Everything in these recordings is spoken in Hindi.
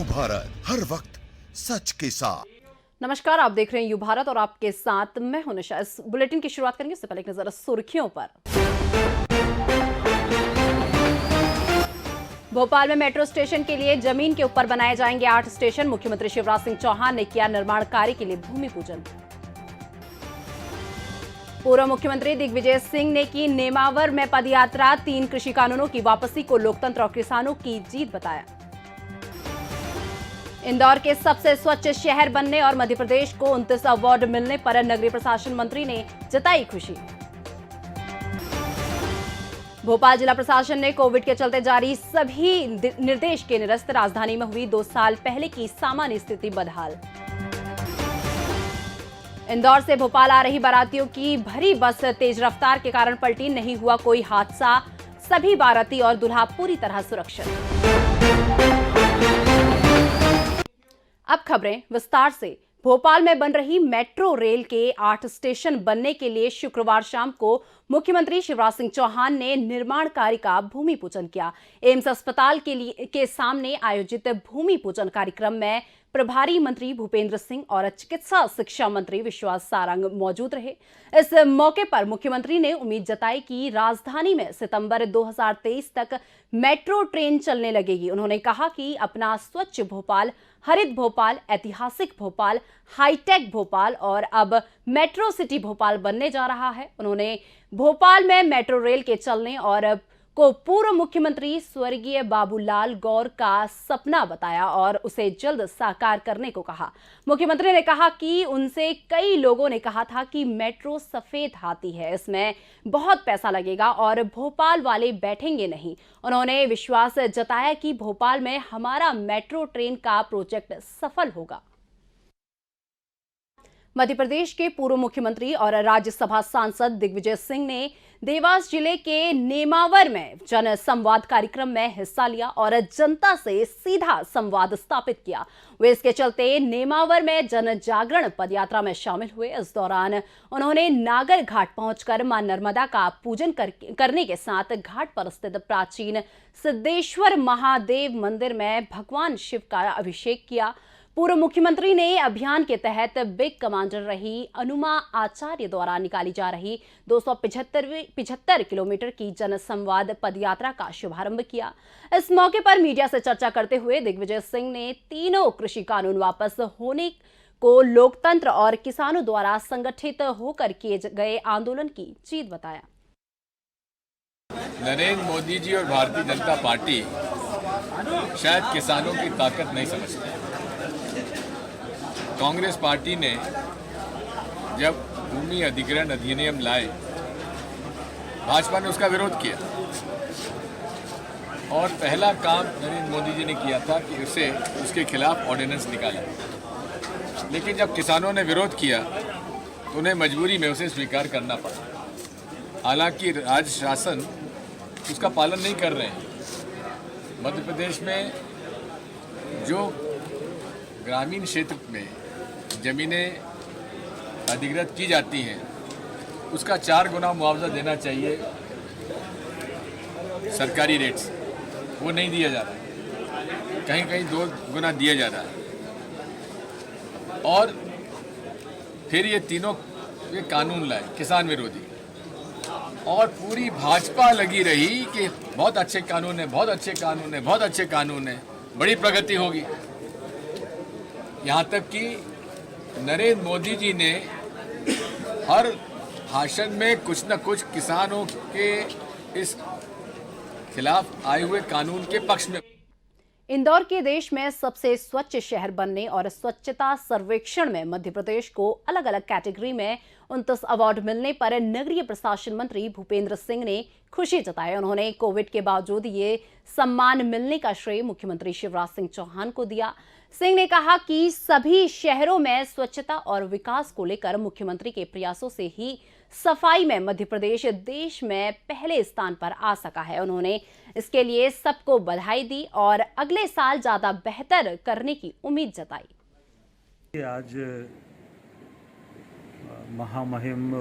यू भारत, हर वक्त सच के साथ। नमस्कार, आप देख रहे हैं यू भारत और आपके साथ मैं हूं निशा। इस बुलेटिन की शुरुआत करेंगे, उससे पहले एक नजर सुर्खियों पर। भोपाल में मेट्रो स्टेशन के लिए जमीन के ऊपर बनाए जाएंगे 8 स्टेशन। मुख्यमंत्री शिवराज सिंह चौहान ने किया निर्माण कार्य के लिए भूमि पूजन। पूर्व मुख्यमंत्री दिग्विजय सिंह ने की नेमावर में पदयात्रा। 3 कृषि कानूनों की वापसी को लोकतंत्र और किसानों की जीत बताया। इंदौर के सबसे स्वच्छ शहर बनने और मध्य प्रदेश को 29 अवार्ड मिलने पर नगरीय प्रशासन मंत्री ने जताई खुशी। भोपाल जिला प्रशासन ने कोविड के चलते जारी सभी निर्देश के निरस्त। राजधानी में हुई 2 साल पहले की सामान्य स्थिति बदहाल। इंदौर से भोपाल आ रही बारातियों की भरी बस तेज रफ्तार के कारण पलटी। नहीं हुआ कोई हादसा, सभी बाराती और दूल्हा पूरी तरह सुरक्षित। अब खबरें विस्तार से। भोपाल में बन रही मेट्रो रेल के 8 स्टेशन बनने के लिए शुक्रवार शाम को मुख्यमंत्री शिवराज सिंह चौहान ने निर्माण कार्य का भूमि पूजन किया। एम्स अस्पताल के सामने आयोजित भूमि पूजन कार्यक्रम में प्रभारी मंत्री भूपेंद्र सिंह और चिकित्सा शिक्षा मंत्री विश्वास सारंग मौजूद रहे। इस मौके पर मुख्यमंत्री ने उम्मीद जताई कि राजधानी में सितंबर 2023 तक मेट्रो ट्रेन चलने लगेगी। उन्होंने कहा कि अपना स्वच्छ भोपाल, हरित भोपाल, ऐतिहासिक भोपाल, हाईटेक भोपाल और अब मेट्रो सिटी भोपाल बनने जा रहा है। उन्होंने भोपाल में मेट्रो रेल के चलने और को पूर्व मुख्यमंत्री स्वर्गीय बाबूलाल गौर का सपना बताया और उसे जल्द साकार करने को कहा। मुख्यमंत्री ने कहा कि उनसे कई लोगों ने कहा था कि मेट्रो सफेद हाथी है, इसमें बहुत पैसा लगेगा और भोपाल वाले बैठेंगे नहीं। उन्होंने विश्वास जताया कि भोपाल में हमारा मेट्रो ट्रेन का प्रोजेक्ट सफल होगा। मध्य प्रदेश के पूर्व मुख्यमंत्री और राज्यसभा सांसद दिग्विजय सिंह ने देवास जिले के नेमावर में जन संवाद कार्यक्रम में हिस्सा लिया और जनता से सीधा संवाद स्थापित किया। वे इसके चलते नेमावर में जन जागरण पदयात्रा में शामिल हुए। इस दौरान उन्होंने नागर घाट पहुंचकर मां नर्मदा का पूजन करने के साथ घाट पर स्थित प्राचीन सिद्धेश्वर महादेव मंदिर में भगवान शिव का अभिषेक किया। पूर्व मुख्यमंत्री ने अभियान के तहत बिग कमांडर रही अनुमा आचार्य द्वारा निकाली जा रही 275 किलोमीटर की जनसंवाद पदयात्रा का शुभारंभ किया। इस मौके पर मीडिया से चर्चा करते हुए दिग्विजय सिंह ने तीनों कृषि कानून वापस होने को लोकतंत्र और किसानों द्वारा संगठित होकर किए गए आंदोलन की जीत बताया। नरेंद्र मोदी जी और भारतीय जनता पार्टी शायद किसानों की ताकत नहीं समझती। कांग्रेस पार्टी ने जब भूमि अधिग्रहण अधिनियम लाए, भाजपा ने उसका विरोध किया और पहला काम नरेंद्र मोदी जी ने किया था कि उसके खिलाफ ऑर्डिनेंस निकाला। लेकिन जब किसानों ने विरोध किया तो उन्हें मजबूरी में उसे स्वीकार करना पड़ा। हालांकि राज्य शासन उसका पालन नहीं कर रहे हैं। मध्य प्रदेश में जो ग्रामीण क्षेत्र में जमीनें अधिग्रहित की जाती हैं उसका 4 गुना मुआवजा देना चाहिए सरकारी रेट से, वो नहीं दिया जा रहा है। कहीं कहीं 2 गुना दिया जा रहा है। और फिर ये कानून लाए किसान विरोधी और पूरी भाजपा लगी रही कि बहुत अच्छे कानून है, बहुत अच्छे कानून है, बहुत अच्छे कानून है, बड़ी प्रगति होगी। यहाँ तक कि नरेंद्र मोदी जी ने हर भाषण में कुछ न कुछ किसानों के इस खिलाफ आए हुए कानून के पक्ष में। इंदौर के देश में सबसे स्वच्छ शहर बनने और स्वच्छता सर्वेक्षण में मध्य प्रदेश को अलग अलग कैटेगरी में 29 अवार्ड मिलने पर नगरीय प्रशासन मंत्री भूपेंद्र सिंह ने खुशी जताई। उन्होंने कोविड के बावजूद ये सम्मान मिलने का श्रेय मुख्यमंत्री शिवराज सिंह चौहान को दिया। सिंह ने कहा कि सभी शहरों में स्वच्छता और विकास को लेकर मुख्यमंत्री के प्रयासों से ही सफाई में मध्य प्रदेश देश में पहले स्थान पर आ सका है। उन्होंने इसके लिए सबको बधाई दी और अगले साल ज्यादा बेहतर करने की उम्मीद जताई। आज महामहिम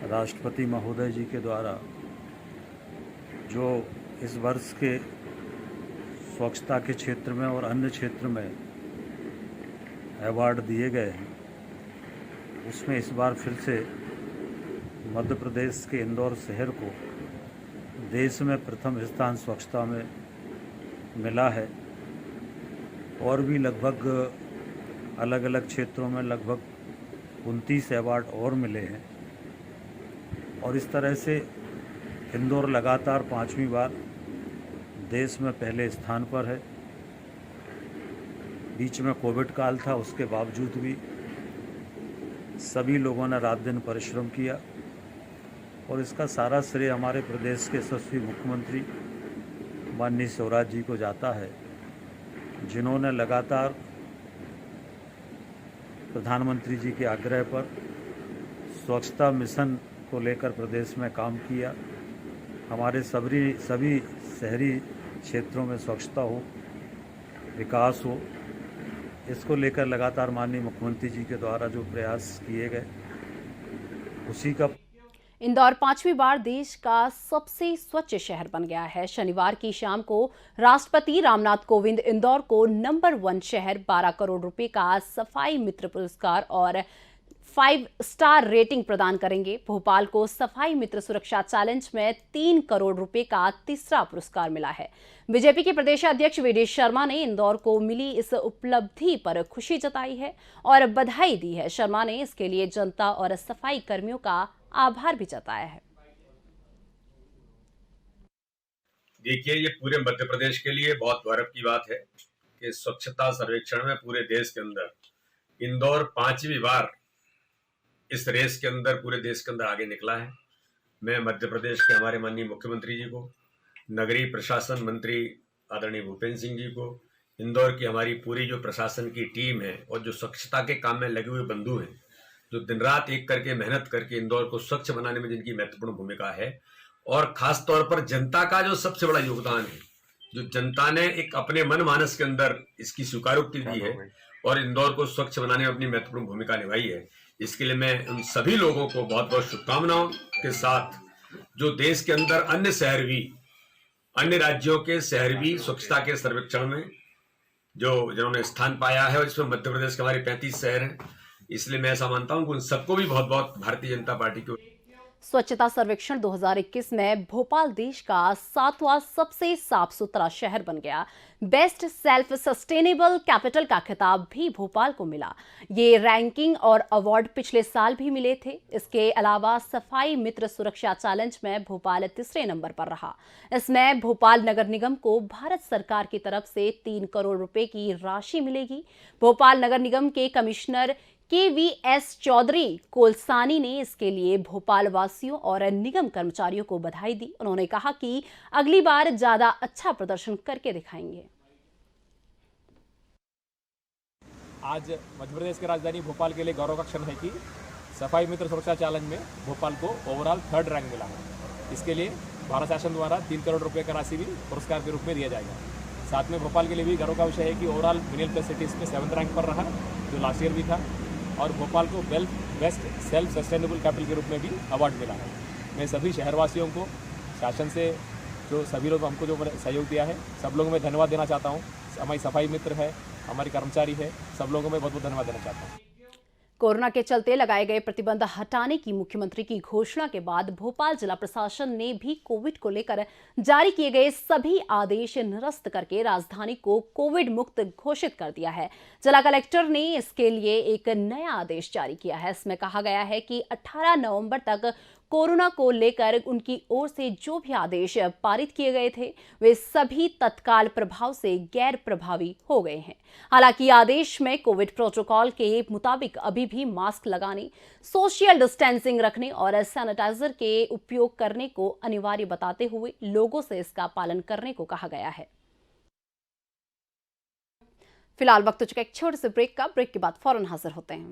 राष्ट्रपति महोदय जी के द्वारा जो इस वर्ष के स्वच्छता के क्षेत्र में और अन्य क्षेत्र में अवार्ड दिए गए हैं, उसमें इस बार फिर से मध्य प्रदेश के इंदौर शहर को देश में प्रथम स्थान स्वच्छता में मिला है। और भी लगभग अलग अलग क्षेत्रों में लगभग 29 अवार्ड और मिले हैं। और इस तरह से इंदौर लगातार 5वीं बार देश में पहले स्थान पर है। बीच में कोविड काल था, उसके बावजूद भी सभी लोगों ने रात दिन परिश्रम किया और इसका सारा श्रेय हमारे प्रदेश के यशस्वी मुख्यमंत्री माननीय शिवराज जी को जाता है, जिन्होंने लगातार प्रधानमंत्री जी के आग्रह पर स्वच्छता मिशन को लेकर प्रदेश में काम किया। हमारे सभी शहरी क्षेत्रों में स्वच्छता हो, विकास हो, इसको लेकर लगातार माननीय मुख्यमंत्री जी के द्वारा जो प्रयास किए गए, उसी का इंदौर 5वीं बार देश का सबसे स्वच्छ शहर बन गया है। शनिवार की शाम को राष्ट्रपति रामनाथ कोविंद इंदौर को नंबर 1 शहर 12 करोड़ रुपए का सफाई मित्र पुरस्कार और 5 स्टार रेटिंग प्रदान करेंगे। भोपाल को सफाई मित्र सुरक्षा चैलेंज में 3 करोड़ रुपए का तीसरा पुरस्कार मिला है। बीजेपी के प्रदेश अध्यक्ष वीडी शर्मा ने इंदौर को मिली इस उपलब्धि पर खुशी जताई है और बधाई दी है। शर्मा ने इसके लिए जनता और सफाई कर्मियों का आभार भी जताया है। देखिए, ये पूरे मध्य प्रदेश के लिए बहुत गौरव की बात है कि स्वच्छता सर्वेक्षण में पूरे देश के अंदर इंदौर 5वीं बार इस रेस के अंदर पूरे देश के अंदर आगे निकला है। मैं मध्य प्रदेश के हमारे माननीय मुख्यमंत्री जी को, नगरीय प्रशासन मंत्री आदरणीय भूपेंद्र सिंह जी को, इंदौर की हमारी पूरी जो प्रशासन की टीम है और जो स्वच्छता के काम में लगे हुए बंधु हैं, जो दिन रात एक करके मेहनत करके इंदौर को स्वच्छ बनाने में जिनकी महत्वपूर्ण भूमिका है, और खास तौर पर जनता का जो सबसे बड़ा योगदान है, जो जनता ने एक अपने मन मानस के अंदर इसकी स्वीकारोक्ति दी है और इंदौर को स्वच्छ बनाने में अपनी महत्वपूर्ण भूमिका निभाई है, इसके लिए मैं उन सभी लोगों को बहुत बहुत शुभकामनाओं के साथ, जो देश के अंदर अन्य शहर भी, अन्य राज्यों के शहर भी स्वच्छता के सर्वेक्षण में जिन्होंने स्थान पाया है, और इसमें मध्य प्रदेश के हमारे 35 शहर हैं, इसलिए मैं ऐसा मानता हूं कि उन सबको भी बहुत बहुत भारतीय जनता पार्टी को। स्वच्छता सर्वेक्षण 2021 में भोपाल देश का 7वां सबसे साफ सुथरा शहर बन गया। बेस्ट सेल्फ सस्टेनेबल कैपिटल का खिताब भी भोपाल को मिला। ये रैंकिंग और अवार्ड पिछले साल भी मिले थे। इसके अलावा सफाई मित्र सुरक्षा चैलेंज में भोपाल तीसरे नंबर पर रहा। इसमें भोपाल नगर निगम को भारत सरकार की तरफ से 3 करोड़ रुपए की राशि मिलेगी। भोपाल नगर निगम के कमिश्नर KVS चौधरी कोलसानी ने इसके लिए भोपाल वासियों और निगम कर्मचारियों को बधाई दी। उन्होंने कहा कि अगली बार ज्यादा अच्छा प्रदर्शन करके दिखाएंगे। आज मध्य प्रदेश की राजधानी भोपाल के लिए गौरव का क्षण है कि सफाई मित्र सुरक्षा चैलेंज में भोपाल को ओवरऑल 3rd रैंक मिला है। इसके लिए भारत शासन द्वारा 3 करोड़ रुपए का राशि भी पुरस्कार के रूप में दिया जाएगा। साथ में भोपाल के लिए भी गर्व का विषय है कि ओवरऑल मिनिमल प्लस सिटीज में 7th रैंक पर रहा, जो लास्ट ईयर भी था, और भोपाल को बेस्ट सेल्फ सस्टेनेबल कैपिटल के रूप में भी अवार्ड मिला है। मैं सभी शहरवासियों को, शासन से जो सभी लोग हमको जो सहयोग दिया है, सब लोगों में धन्यवाद देना चाहता हूँ। हमारी सफाई मित्र है, हमारे कर्मचारी है, सब लोगों में बहुत बहुत धन्यवाद देना चाहता हूँ। कोरोना के चलते लगाए गए प्रतिबंध हटाने की मुख्यमंत्री की घोषणा के बाद भोपाल जिला प्रशासन ने भी कोविड को लेकर जारी किए गए सभी आदेश निरस्त करके राजधानी को कोविड मुक्त घोषित कर दिया है। जिला कलेक्टर ने इसके लिए एक नया आदेश जारी किया है। इसमें कहा गया है कि 18 नवंबर तक कोरोना को लेकर उनकी ओर से जो भी आदेश पारित किए गए थे, वे सभी तत्काल प्रभाव से गैर प्रभावी हो गए हैं। हालांकि आदेश में कोविड प्रोटोकॉल के मुताबिक अभी भी मास्क लगाने, सोशल डिस्टेंसिंग रखने और सैनिटाइजर के उपयोग करने को अनिवार्य बताते हुए लोगों से इसका पालन करने को कहा गया है। फिलहाल वक्त हो चुका एक छोटे से ब्रेक का। ब्रेक के बाद फौरन हाजिर होते हैं।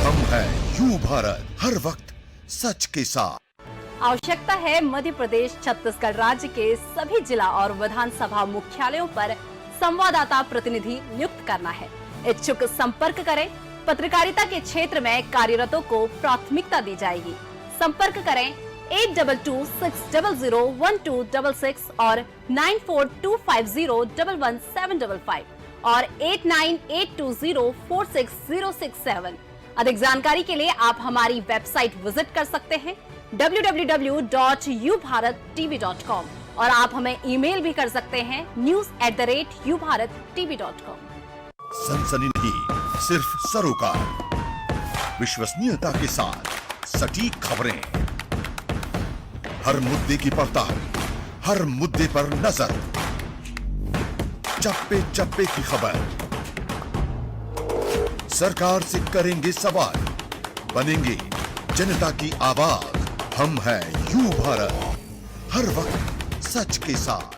हम हैं यू भारत, हर वक्त सच के साथ। आवश्यकता है मध्य प्रदेश छत्तीसगढ़ राज्य के सभी जिला और विधानसभा मुख्यालयों पर संवाददाता प्रतिनिधि नियुक्त करना है। इच्छुक संपर्क करें। पत्रकारिता के क्षेत्र में कार्यरतों को प्राथमिकता दी जाएगी। संपर्क करें 8226001266 और 9425011755 और 8982046067। अधिक जानकारी के लिए आप हमारी वेबसाइट विजिट कर सकते हैं www.ubharattv.com और आप हमें ईमेल भी कर सकते हैं news@ubharattv.com। सनसनी नहीं, सिर्फ सरोकार, विश्वसनीयता के साथ सटीक खबरें, हर मुद्दे की पड़ताल, हर मुद्दे पर नजर, चप्पे चप्पे की खबर, सरकार से करेंगे सवाल, बनेंगे जनता की आवाज। हम हैं यू भारत, हर वक्त सच के साथ।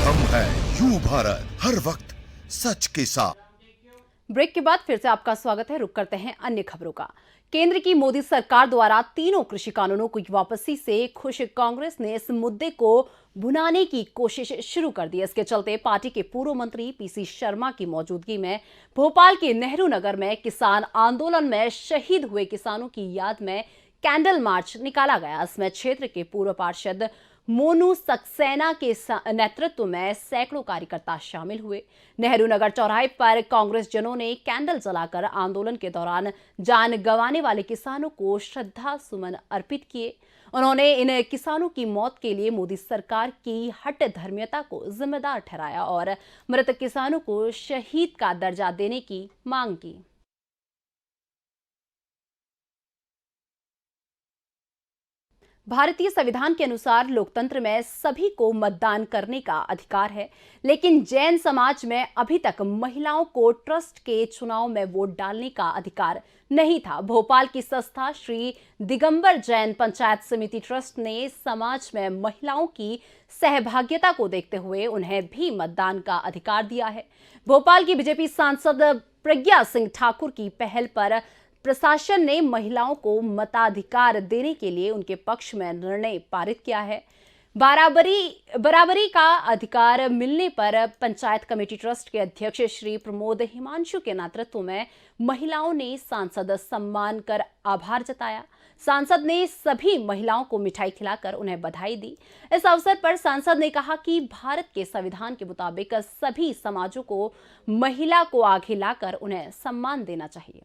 हम हैं यू भारत, हर वक्त सच के साथ। ब्रेक के बाद फिर से आपका स्वागत है। रुक करते हैं अन्य खबरों का। केंद्र की मोदी सरकार द्वारा तीनों कृषि कानूनों की वापसी से खुश कांग्रेस ने इस मुद्दे को भुनाने की कोशिश शुरू कर दी। इसके चलते पार्टी के पूर्व मंत्री पीसी शर्मा की मौजूदगी में भोपाल के नेहरू नगर में किसान आंदोलन में शहीद हुए किसानों की याद में कैंडल मार्च निकाला गया। इसमें क्षेत्र के पूर्व पार्षद मोनू सक्सेना के नेतृत्व में सैकड़ों कार्यकर्ता शामिल हुए। नेहरू नगर चौराहे पर कांग्रेस जनों ने कैंडल जलाकर आंदोलन के दौरान जान गंवाने वाले किसानों को श्रद्धा सुमन अर्पित किए। उन्होंने इन किसानों की मौत के लिए मोदी सरकार की हट धर्मियता को जिम्मेदार ठहराया और मृतक किसानों को शहीद का दर्जा देने की मांग की। भारतीय संविधान के अनुसार लोकतंत्र में सभी को मतदान करने का अधिकार है, लेकिन जैन समाज में अभी तक महिलाओं को ट्रस्ट के चुनाव में वोट डालने का अधिकार नहीं था। भोपाल की संस्था श्री दिगंबर जैन पंचायत समिति ट्रस्ट ने समाज में महिलाओं की सहभागिता को देखते हुए उन्हें भी मतदान का अधिकार दिया है। भोपाल की बीजेपी सांसद प्रज्ञा सिंह ठाकुर की पहल पर प्रशासन ने महिलाओं को मताधिकार देने के लिए उनके पक्ष में निर्णय पारित किया है। बराबरी का अधिकार मिलने पर पंचायत कमेटी ट्रस्ट के अध्यक्ष श्री प्रमोद हिमांशु के नेतृत्व में महिलाओं ने सांसद सम्मान कर आभार जताया। सांसद ने सभी महिलाओं को मिठाई खिलाकर उन्हें बधाई दी। इस अवसर पर सांसद ने कहा कि भारत के संविधान के मुताबिक सभी समाजों को महिला को आगे लाकर उन्हें सम्मान देना चाहिए।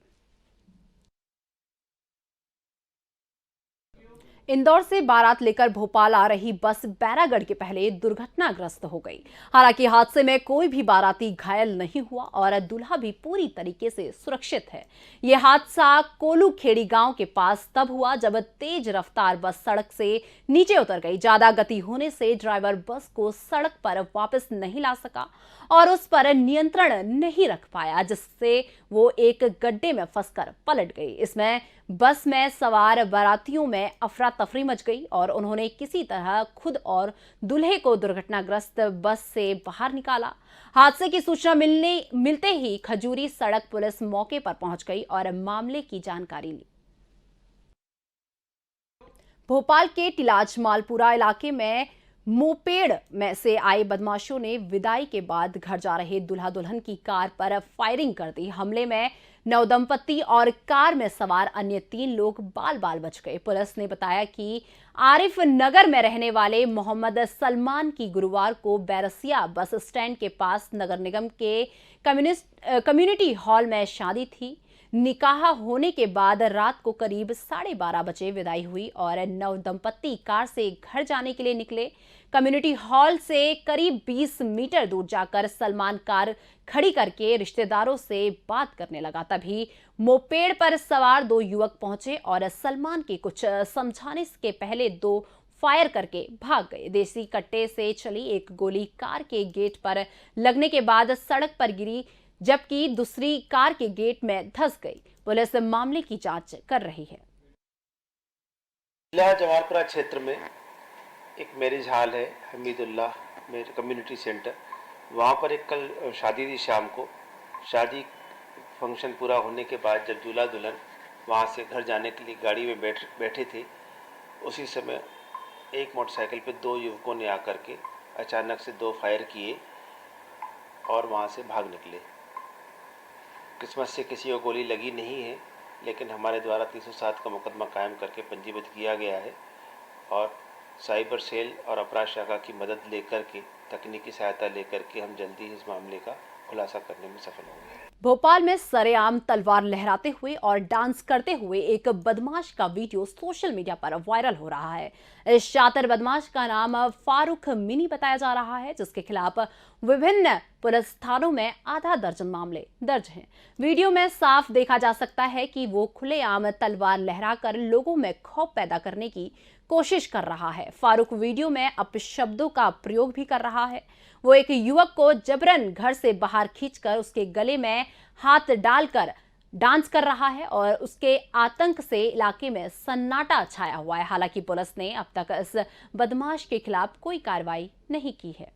इंदौर से बारात लेकर भोपाल आ रही बस बैरागढ़ के पहले दुर्घटनाग्रस्त हो गई। हालांकि हादसे में कोई भी बाराती घायल नहीं हुआ और दूल्हा भी पूरी तरीके से सुरक्षित है। यह हादसा कोलूखेड़ी गांव के पास तब हुआ जब तेज रफ्तार बस सड़क से नीचे उतर गई। ज्यादा गति होने से ड्राइवर बस को सड़क पर वापस नहीं ला सका और उस पर नियंत्रण नहीं रख पाया, जिससे वो एक गड्ढे में फंसकर पलट गई। इसमें बस में सवार बारातियों में अफरा तफरी मच गई और उन्होंने किसी तरह खुद और दूल्हे को दुर्घटनाग्रस्त बस से बाहर निकाला। हादसे की सूचना मिलते ही खजूरी सड़क पुलिस मौके पर पहुंच गई और मामले की जानकारी ली। भोपाल के टिलाज मालपुरा इलाके में मोपेड में से आए बदमाशों ने विदाई के बाद घर जा रहे दुल्हा दुल्हन की कार पर फायरिंग कर दी। हमले में नवदंपति और कार में सवार अन्य 3 लोग बाल बाल बच गए। पुलिस ने बताया कि आरिफ नगर में रहने वाले मोहम्मद सलमान की गुरुवार को बैरसिया बस स्टैंड के पास नगर निगम के कम्युनिटी हॉल में शादी थी। निकाह होने के बाद रात को करीब 12:30 बजे विदाई हुई और नवदंपति कार से घर जाने के लिए निकले। कम्युनिटी हॉल से करीब 20 मीटर दूर जाकर सलमान कार खड़ी करके रिश्तेदारों से बात करने लगा। तभी मोपेड पर सवार 2 युवक पहुंचे और सलमान के कुछ समझाने के पहले 2 फायर करके भाग गए। देसी कट्टे से चली एक गोली कार के गेट पर लगने के बाद सड़क पर गिरी, जबकि दूसरी कार के गेट में धंस गई। पुलिस मामले की जांच कर रही है। जिला जवाहरपुरा क्षेत्र में एक मैरिज हॉल है हमीदुल्लाह मेरे कम्युनिटी सेंटर, वहाँ पर एक कल शादी थी। शाम को शादी फंक्शन पूरा होने के बाद जब दूल्हा दुल्हन वहाँ से घर जाने के लिए गाड़ी में बैठे थे, उसी समय एक मोटरसाइकिल पे 2 युवकों ने आकर के अचानक से 2 फायर किए और वहाँ से भाग निकले। किस्मत से किसी को गोली लगी नहीं है, लेकिन हमारे द्वारा 307 का मुकदमा कायम करके पंजीबद्ध किया गया है और साइबर सेल और अपराध शाखा की मदद लेकर के, तकनीकी सहायता लेकर के हम जल्दी ही इस मामले का खुलासा करने में सफल होंगे। भोपाल में सरेआम तलवार लहराते हुए और डांस करते हुए एक बदमाश का वीडियो सोशल मीडिया पर वायरल हो रहा है। इस शातिर बदमाश का नाम फारूक मिनी बताया जा रहा है, जिसके खिलाफ विभिन्न पुलिस थानों में आधा दर्जन मामले दर्ज हैं। वीडियो में साफ देखा जा सकता है कि वो खुलेआम तलवार लहराकर लोगों में खौफ पैदा करने की कोशिश कर रहा है। फारूक वीडियो में अपशब्दों का प्रयोग भी कर रहा है। वो एक युवक को जबरन घर से बाहर खींचकर उसके गले में हाथ डालकर डांस कर रहा है और उसके आतंक से इलाके में सन्नाटा छाया हुआ है। हालांकि पुलिस ने अब तक इस बदमाश के खिलाफ कोई कार्रवाई नहीं की है।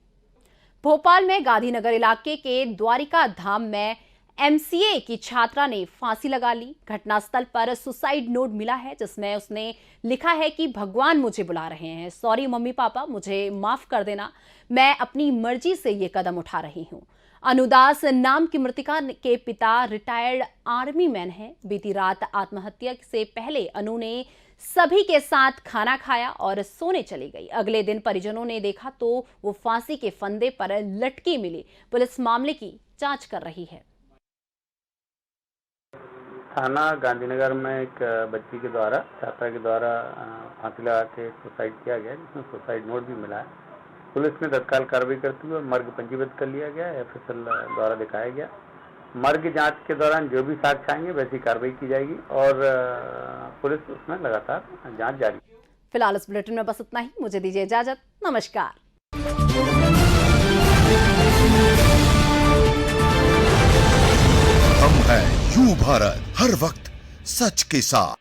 भोपाल में गांधीनगर इलाके के द्वारिका धाम में MCA की छात्रा ने फांसी लगा ली। घटनास्थल पर सुसाइड नोट मिला है, जिसमें उसने लिखा है कि भगवान मुझे बुला रहे हैं, सॉरी मम्मी पापा, मुझे माफ कर देना, मैं अपनी मर्जी से ये कदम उठा रही हूँ। अनुदास नाम की मृतका के पिता रिटायर्ड आर्मी मैन हैं। बीती रात आत्महत्या से पहले अनु ने सभी के साथ खाना खाया और सोने चली गई। अगले दिन परिजनों ने देखा तो वो फांसी के फंदे पर लटकी मिली। पुलिस मामले की जांच कर रही है। थाना गांधीनगर में एक बच्ची के द्वारा, छात्रा के द्वारा फांसी लगा के सुसाइड किया गया, जिसमें सुसाइड नोट भी मिला है। पुलिस ने तत्काल कार्रवाई करते हुए मर्ग पंजीबद्ध कर लिया गया, FSL द्वारा दिखाया गया। मर्ग जांच के दौरान जो भी साक्ष्य आएंगे वैसी कार्रवाई की जाएगी और पुलिस उसमें लगातार जांच जारी। फिलहाल इस बुलेटिन में बस इतना ही। मुझे दीजिए इजाजत। नमस्कार। हम हैं यू भारत, हर वक्त सच के साथ।